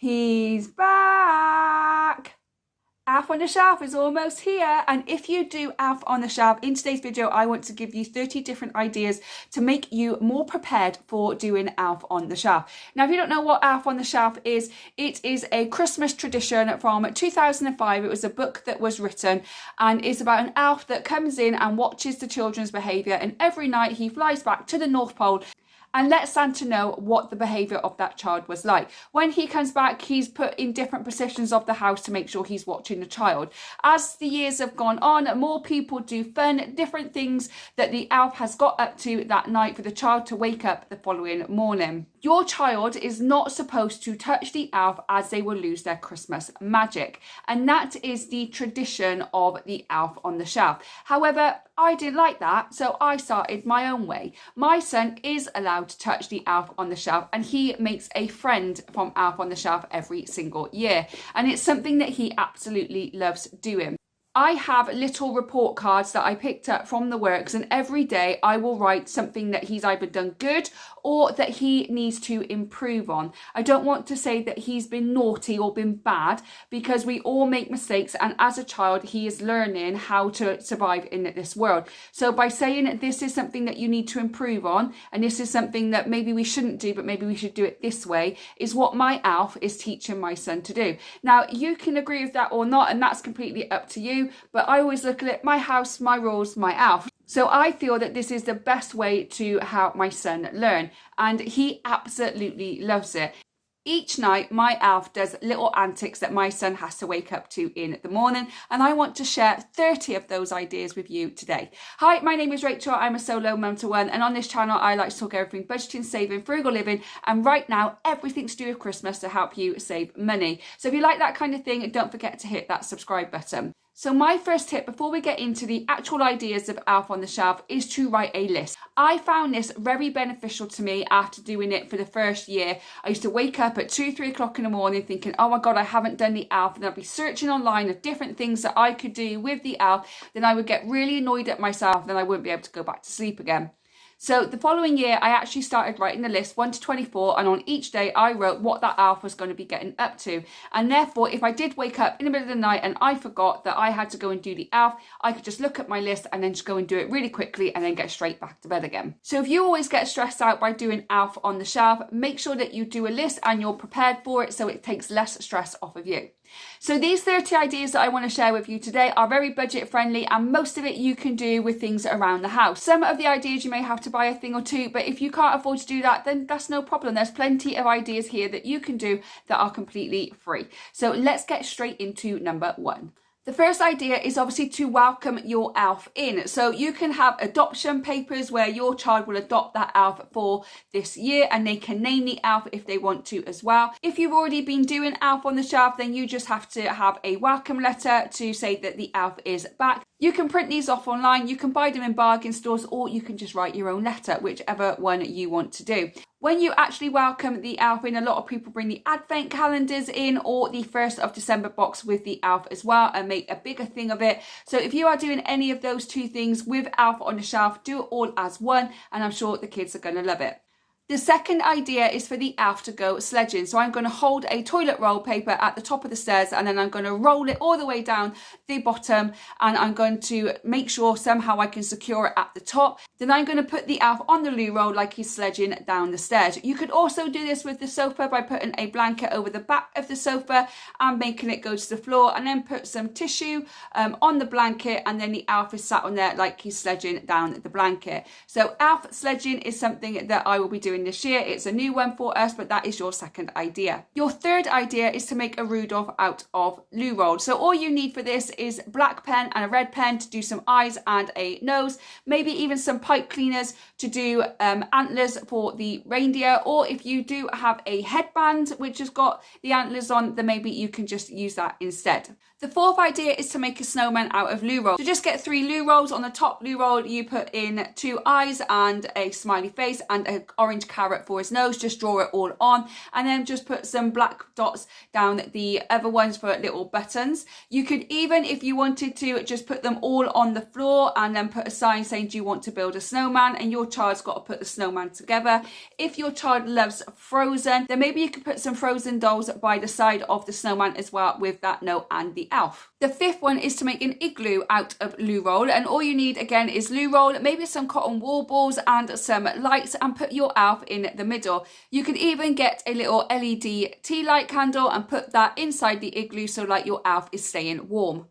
He's back! Elf on the Shelf is almost here, and if you do Elf on the Shelf, in today's video I want to give you 30 different ideas to make you more prepared for doing Elf on the Shelf. Now if you don't know what Elf on the Shelf is, it is a Christmas tradition from 2005. It was a book that was written and it's about an elf that comes in and watches the children's behaviour, and every night he flies back to the North Pole and let Santa know what the behaviour of that child was like. When he comes back, he's put in different positions of the house to make sure he's watching the child. As the years have gone on, more people do fun, different things that the elf has got up to that night for the child to wake up the following morning. Your child is not supposed to touch the elf as they will lose their Christmas magic. And that is the tradition of the Elf on the Shelf. However, I didn't like that, so I started my own way. My son is allowed to touch the Elf on the Shelf, and he makes a friend from Elf on the Shelf every single year. And it's something that he absolutely loves doing. I have little report cards that I picked up from the works, and every day I will write something that he's either done good or that he needs to improve on. I don't want to say that he's been naughty or been bad, because we all make mistakes, and as a child he is learning how to survive in this world. So by saying this is something that you need to improve on, and this is something that maybe we shouldn't do but maybe we should do it this way, is what my elf is teaching my son to do. Now you can agree with that or not, and that's completely up to you, but I always look at it, my house, my rules, my elf. So I feel that this is the best way to help my son learn, and he absolutely loves it. Each night my elf does little antics that my son has to wake up to in the morning, and I want to share 30 of those ideas with you today. Hi, my name is Rachel, I'm a solo mum to one, and on this channel I like to talk everything budgeting, saving, frugal living, and right now everything to do with Christmas to help you save money. So if you like that kind of thing, don't forget to hit that subscribe button. So my first tip before we get into the actual ideas of Elf on the Shelf is to write a list. I found this very beneficial to me after doing it for the first year. I used to wake up at 2-3 o'clock in the morning thinking, oh my God, I haven't done the elf. And I'd be searching online of different things that I could do with the elf. Then I would get really annoyed at myself, then I wouldn't be able to go back to sleep again. So the following year, I actually started writing the list 1 to 24, and on each day I wrote what that elf was going to be getting up to. And therefore, if I did wake up in the middle of the night and I forgot that I had to go and do the elf, I could just look at my list and then just go and do it really quickly and then get straight back to bed again. So if you always get stressed out by doing Elf on the Shelf, make sure that you do a list and you're prepared for it so it takes less stress off of you. So these 30 ideas that I want to share with you today are very budget friendly, and most of it you can do with things around the house. Some of the ideas you may have to buy a thing or two, but if you can't afford to do that, then that's no problem. There's plenty of ideas here that you can do that are completely free. So let's get straight into number 1. The first idea is obviously to welcome your elf in. So you can have adoption papers where your child will adopt that elf for this year, and they can name the elf if they want to as well. If you've already been doing Elf on the Shelf, then you just have to have a welcome letter to say that the elf is back. You can print these off online, you can buy them in bargain stores, or you can just write your own letter, whichever one you want to do. When you actually welcome the elf in, a lot of people bring the advent calendars in or the 1st of December box with the elf as well and make a bigger thing of it. So if you are doing any of those two things with Elf on the Shelf, do it all as one, and I'm sure the kids are going to love it. The second idea is for the elf to go sledging. So I'm going to hold a toilet roll paper at the top of the stairs, and then I'm going to roll it all the way down the bottom, and I'm going to make sure somehow I can secure it at the top. Then I'm going to put the elf on the loo roll like he's sledging down the stairs. You could also do this with the sofa by putting a blanket over the back of the sofa and making it go to the floor, and then put some tissue on the blanket, and then the elf is sat on there like he's sledging down the blanket. So elf sledging is something that I will be doing this year. It's a new one for us, but that is your second idea. Your third idea is to make a Rudolph out of loo roll. So all you need for this is black pen and a red pen to do some eyes and a nose, maybe even some pipe cleaners to do antlers for the reindeer, or if you do have a headband which has got the antlers on, then maybe you can just use that instead. The fourth idea is to make a snowman out of loo roll. So just get 3 loo rolls. On the top loo roll you put in 2 eyes and a smiley face and an orange carrot for his nose, just draw it all on, and then just put some black dots down the other ones for little buttons. You could even, if you wanted to, just put them all on the floor and then put a sign saying, do you want to build a snowman? And your child's got to put the snowman together. If your child loves Frozen, then maybe you could put some Frozen dolls by the side of the snowman as well with that note and the elf. The fifth one is to make an igloo out of loo roll, and all you need again is loo roll, maybe some cotton wool balls and some lights, and put your elf in the middle. You could even get a little LED tea light candle and put that inside the igloo so like your elf is staying warm.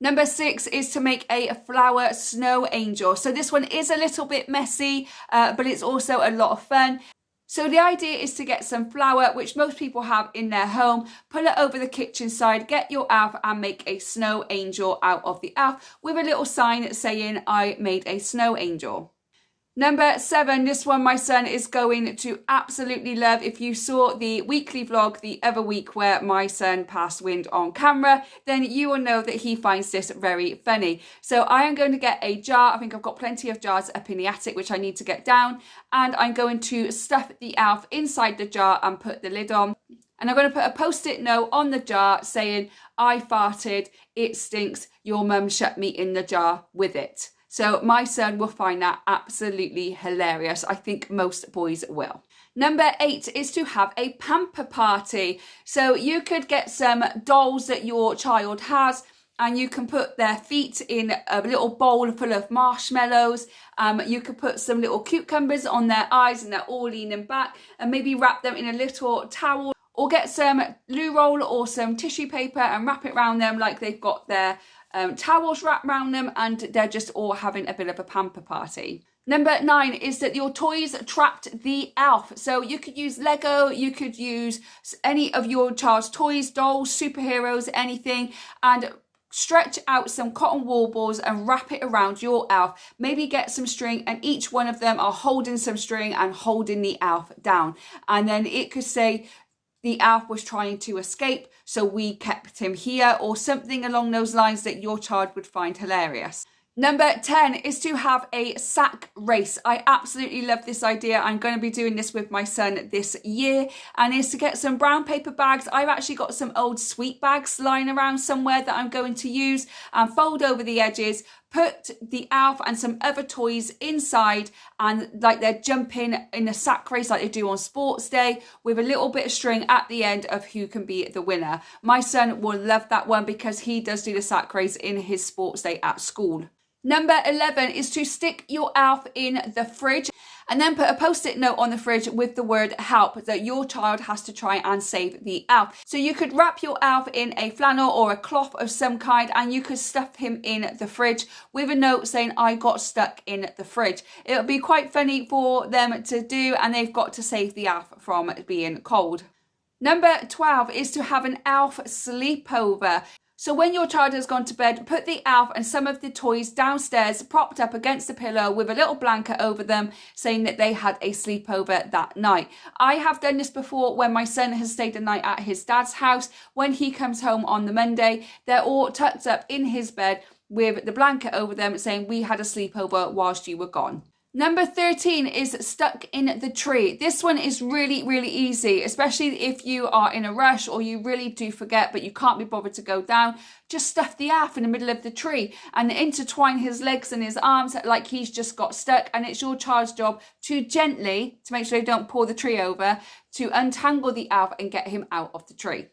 Number 6 is to make a flower snow angel. So this one is a little bit messy, but it's also a lot of fun. So the idea is to get some flour, which most people have in their home, pull it over the kitchen side, get your elf and make a snow angel out of the elf with a little sign saying, I made a snow angel. Number 7, this one my son is going to absolutely love. If you saw the weekly vlog the other week where my son passed wind on camera, then you will know that he finds this very funny. So I am going to get a jar. I think I've got plenty of jars up in the attic, which I need to get down. And I'm going to stuff the elf inside the jar and put the lid on. And I'm going to put a post-it note on the jar saying, I farted, it stinks, your mum shut me in the jar with it. So my son will find that absolutely hilarious. I think most boys will. Number 8 is to have a pamper party. So you could get some dolls that your child has, and you can put their feet in a little bowl full of marshmallows. You could put some little cucumbers on their eyes and they're all leaning back, and maybe wrap them in a little towel, or get some loo roll or some tissue paper and wrap it around them like they've got their towels wrapped around them, and they're just all having a bit of a pamper party. Number 9 is that your toys trapped the elf. So you could use Lego, you could use any of your child's toys, dolls, superheroes, anything, and stretch out some cotton wool balls and wrap it around your elf. Maybe get some string, and each one of them are holding some string and holding the elf down. And then it could say, the elf was trying to escape, so we kept him here, or something along those lines that your child would find hilarious. Number 10 is to have a sack race. I absolutely love this idea. I'm going to be doing this with my son this year, and is to get some brown paper bags. I've actually got some old sweet bags lying around somewhere that I'm going to use, and fold over the edges, put the elf and some other toys inside, and like they're jumping in a sack race like they do on sports day, with a little bit of string at the end of who can be the winner. My son will love that one because he does do the sack race in his sports day at school. Number 11 is to stick your elf in the fridge and then put a post-it note on the fridge with the word help, that your child has to try and save the elf. So you could wrap your elf in a flannel or a cloth of some kind, and you could stuff him in the fridge with a note saying, I got stuck in the fridge. It'll be quite funny for them to do, and they've got to save the elf from being cold. Number 12 is to have an elf sleepover. So when your child has gone to bed, put the elf and some of the toys downstairs propped up against the pillow with a little blanket over them, saying that they had a sleepover that night. I have done this before when my son has stayed a night at his dad's house. When he comes home on the Monday, they're all tucked up in his bed with the blanket over them, saying we had a sleepover whilst you were gone. Number 13 is stuck in the tree. This one is really, really easy, especially if you are in a rush or you really do forget but you can't be bothered to go down. Just stuff the elf in the middle of the tree and intertwine his legs and his arms like he's just got stuck, and it's your child's job to gently, to make sure they don't pull the tree over, to untangle the elf and get him out of the tree.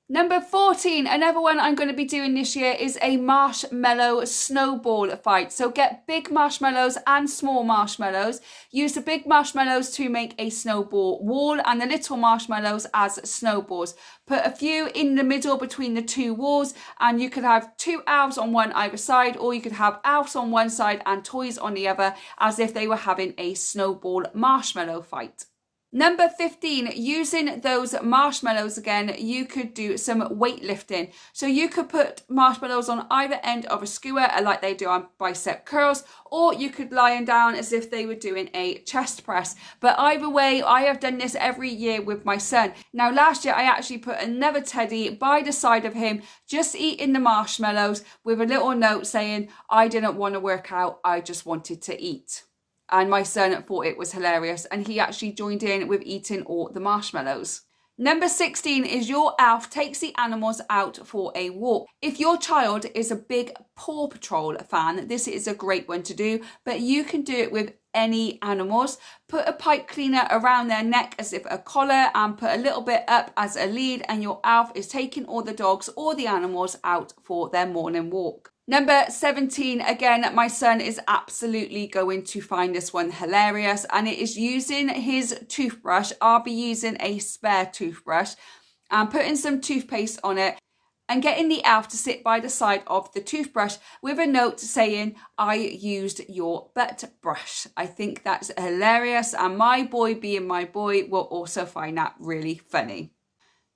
Number 14, another one I'm going to be doing this year, is a marshmallow snowball fight. So get big marshmallows and small marshmallows. Use the big marshmallows to make a snowball wall and the little marshmallows as snowballs. Put a few in the middle between the two walls, and you could have two elves on one either side, or you could have elves on one side and toys on the other, as if they were having a snowball marshmallow fight. Number 15, using those marshmallows again, you could do some weightlifting. So you could put marshmallows on either end of a skewer like they do on bicep curls, or you could lie them down as if they were doing a chest press. But either way, I have done this every year with my son. Now last year I actually put another teddy by the side of him, just eating the marshmallows with a little note saying, I didn't want to work out, I just wanted to eat. And my son thought it was hilarious, and he actually joined in with eating all the marshmallows. Number 16 is your elf takes the animals out for a walk. If your child is a big Paw Patrol fan, this is a great one to do, but you can do it with any animals. Put a pipe cleaner around their neck as if a collar and put a little bit up as a lead, and your elf is taking all the dogs or the animals out for their morning walk. Number 17, again, my son is absolutely going to find this one hilarious, and it is using his toothbrush. I'll be using a spare toothbrush and putting some toothpaste on it and getting the elf to sit by the side of the toothbrush with a note saying, "I used your butt brush." I think that's hilarious, and my boy, being my boy, will also find that really funny.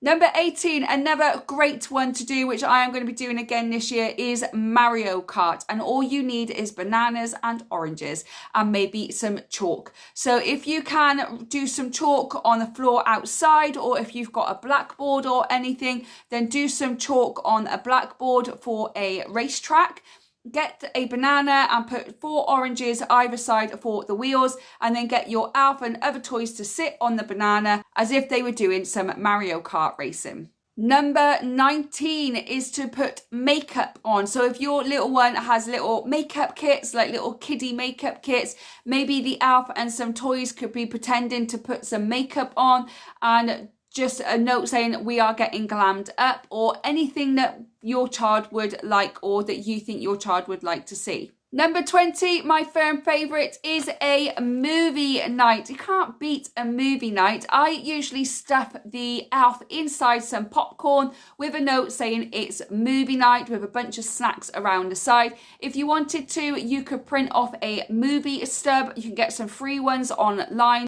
Number 18, another great one to do, which I am going to be doing again this year, is Mario Kart. And all you need is bananas and oranges and maybe some chalk. So if you can do some chalk on the floor outside, or if you've got a blackboard or anything, then do some chalk on a blackboard for a racetrack. Get a banana and put 4 oranges either side for the wheels, and then get your elf and other toys to sit on the banana as if they were doing some Mario Kart racing. Number 19 is to put makeup on. So if your little one has little makeup kits, like little kiddie makeup kits, maybe the elf and some toys could be pretending to put some makeup on, and just a note saying, "We are getting glammed up," or anything that your child would like or that you think your child would like to see. Number 20, my firm favourite, is a movie night. You can't beat a movie night. I usually stuff the elf inside some popcorn with a note saying it's movie night with a bunch of snacks around the side. If you wanted to, you could print off a movie stub. You can get some free ones online.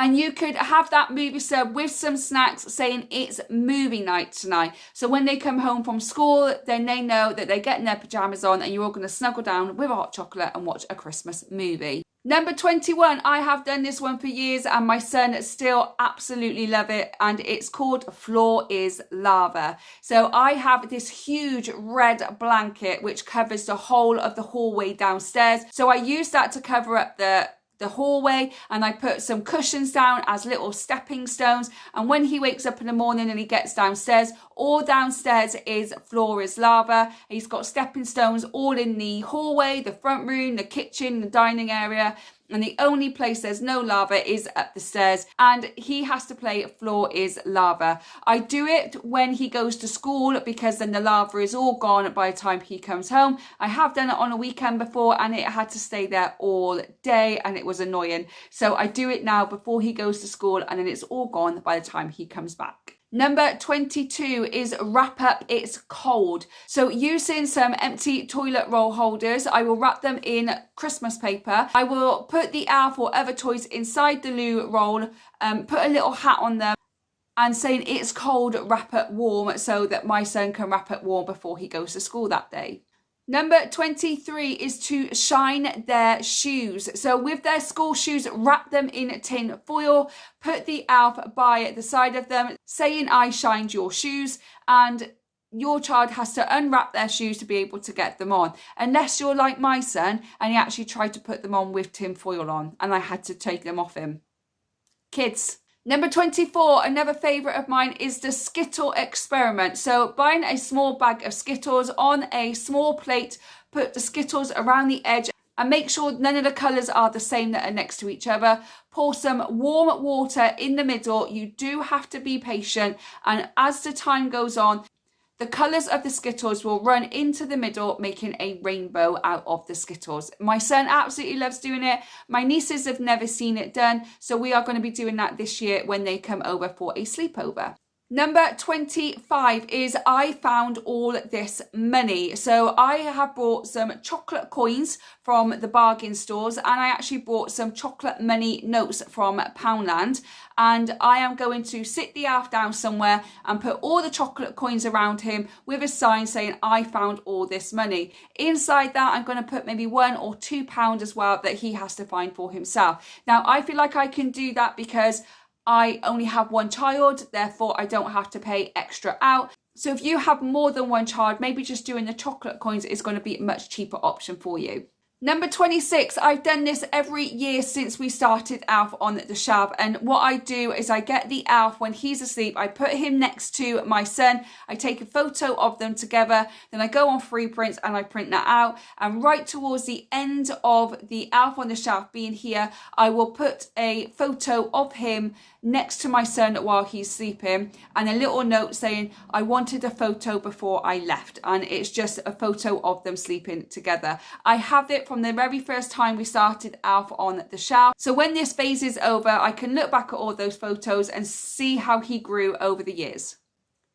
And you could have that movie sub with some snacks saying it's movie night tonight. So when they come home from school, then they know that they're getting their pajamas on and you're all going to snuggle down with a hot chocolate and watch a Christmas movie. Number 21, I have done this one for years and my son still absolutely love it, and it's called Floor is Lava. So I have this huge red blanket which covers the whole of the hallway downstairs. So I use that to cover up the hallway, and I put some cushions down as little stepping stones, and when he wakes up in the morning and he gets downstairs, all downstairs is Floor is Lava. He's got stepping stones all in the hallway, the front room, the kitchen, the dining area, and the only place there's no lava is up the stairs, and he has to play Floor is Lava. I do it when he goes to school because then the lava is all gone by the time he comes home. I have done it on a weekend before and it had to stay there all day and it was annoying. So I do it now before he goes to school, and then it's all gone by the time he comes back. Number 22 is Wrap Up It's Cold. So using some empty toilet roll holders, I will wrap them in Christmas paper. I will put the elf or other toys inside the loo roll, put a little hat on them, and saying it's cold, wrap it warm, so that my son can wrap it warm before he goes to school that day. Number 23 is to shine their shoes. So with their school shoes, wrap them in tin foil, put the elf by the side of them, saying "I shined your shoes," and your child has to unwrap their shoes to be able to get them on. Unless you're like my son and he actually tried to put them on with tin foil on and I had to take them off him. Kids. Number 24, another favourite of mine, is the Skittles Experiment. So buying a small bag of Skittles, on a small plate, put the Skittles around the edge and make sure none of the colours are the same that are next to each other. Pour some warm water in the middle. You do have to be patient, and as the time goes on, the colours of the Skittles will run into the middle, making a rainbow out of the Skittles. My son absolutely loves doing it. My nieces have never seen it done, so we are going to be doing that this year when they come over for a sleepover. Number 25 is I found all this money. So I have bought some chocolate coins from the bargain stores, and I actually bought some chocolate money notes from Poundland, and I am going to sit the elf down somewhere and put all the chocolate coins around him with a sign saying I found all this money. Inside that, I'm going to put maybe £1 or £2 as well that he has to find for himself. Now I feel like I can do that because I only have one child, therefore I don't have to pay extra out. So if you have more than one child, maybe just doing the chocolate coins is going to be a much cheaper option for you. Number 26, I've done this every year since we started Alf on the shelf, and what I do is I get the Alf when he's asleep, I put him next to my son, I take a photo of them together, then I go on free prints and I print that out, and right towards the end of the Alf on the shelf being here, I will put a photo of him next to my son while he's sleeping and a little note saying I wanted a photo before I left, and it's just a photo of them sleeping together. I have it from the very first time we started Alf on the shelf, so when this phase is over I can look back at all those photos and see how he grew over the years.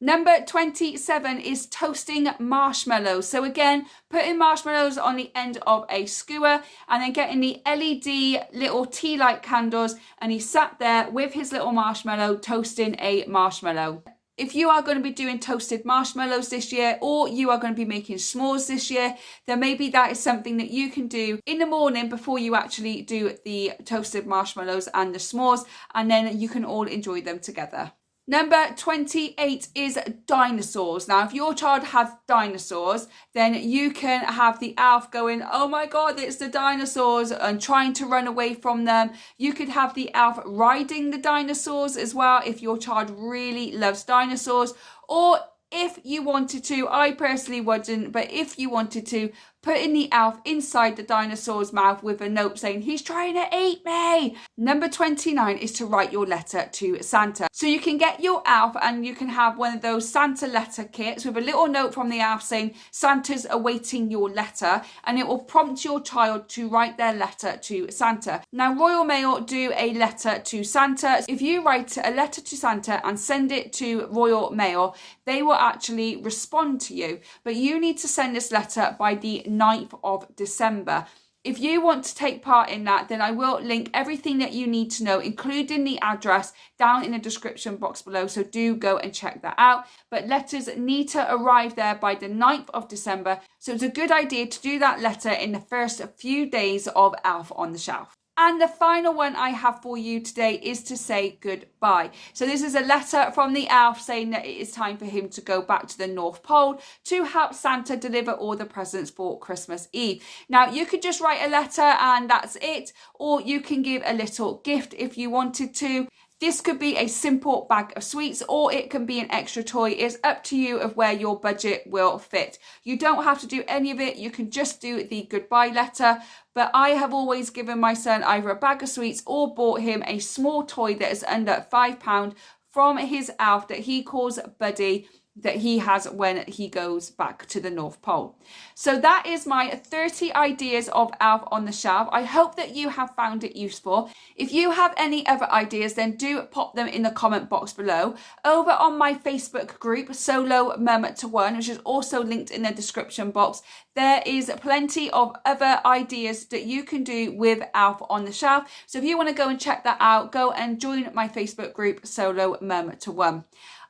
Number 27 is toasting marshmallows. So again, putting marshmallows on the end of a skewer and then getting the LED little tea light candles, and he sat there with his little marshmallow toasting a marshmallow. If you are going to be doing toasted marshmallows this year, or you are going to be making s'mores this year, then maybe that is something that you can do in the morning before you actually do the toasted marshmallows and the s'mores, and then you can all enjoy them together. Number 28 is dinosaurs. Now, if your child has dinosaurs, then you can have the Alf going, oh my God, it's the dinosaurs, and trying to run away from them. You could have the Alf riding the dinosaurs as well if your child really loves dinosaurs. Or if you wanted to, I personally wouldn't, but if you wanted to, putting the Alf inside the dinosaur's mouth with a note saying, he's trying to eat me. Number 29 is to write your letter to Santa. So you can get your Alf and you can have one of those Santa letter kits with a little note from the Alf saying, Santa's awaiting your letter, and it will prompt your child to write their letter to Santa. Now, Royal Mail do a letter to Santa. If you write a letter to Santa and send it to Royal Mail, they will actually respond to you. But you need to send this letter by the 9th of December. If you want to take part in that, then I will link everything that you need to know, including the address, down in the description box below. So do go and check that out. But letters need to arrive there by the 9th of December. So it's a good idea to do that letter in the first few days of Alf on the Shelf. And the final one I have for you today is to say goodbye. So this is a letter from the Alf saying that it is time for him to go back to the North Pole to help Santa deliver all the presents for Christmas Eve. Now, you could just write a letter and that's it, or you can give a little gift if you wanted to. This could be a simple bag of sweets, or it can be an extra toy. It's up to you of where your budget will fit. You don't have to do any of it. You can just do the goodbye letter. But I have always given my son either a bag of sweets or bought him a small toy that is under £5 from his Alf that he calls Buddy, that he has when he goes back to the North Pole. So that is my 30 ideas of Alf on the Shelf. I hope that you have found it useful. If you have any other ideas, then do pop them in the comment box below. Over on my Facebook group, Solo Mum to One, which is also linked in the description box, there is plenty of other ideas that you can do with Alf on the Shelf. So if you want to go and check that out, go and join my Facebook group, Solo Mum to One.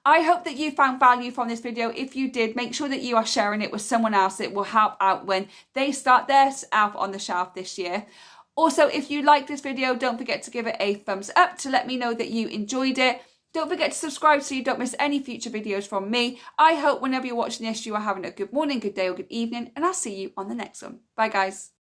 I hope that you found value from this video. If you did, make sure that you are sharing it with someone else. It will help out when they start their Alf on the Shelf this year. Also, if you like this video, don't forget to give it a thumbs up to let me know that you enjoyed it. Don't forget to subscribe so you don't miss any future videos from me. I hope whenever you're watching this, you are having a good morning, good day, or good evening, and I'll see you on the next one. Bye, guys.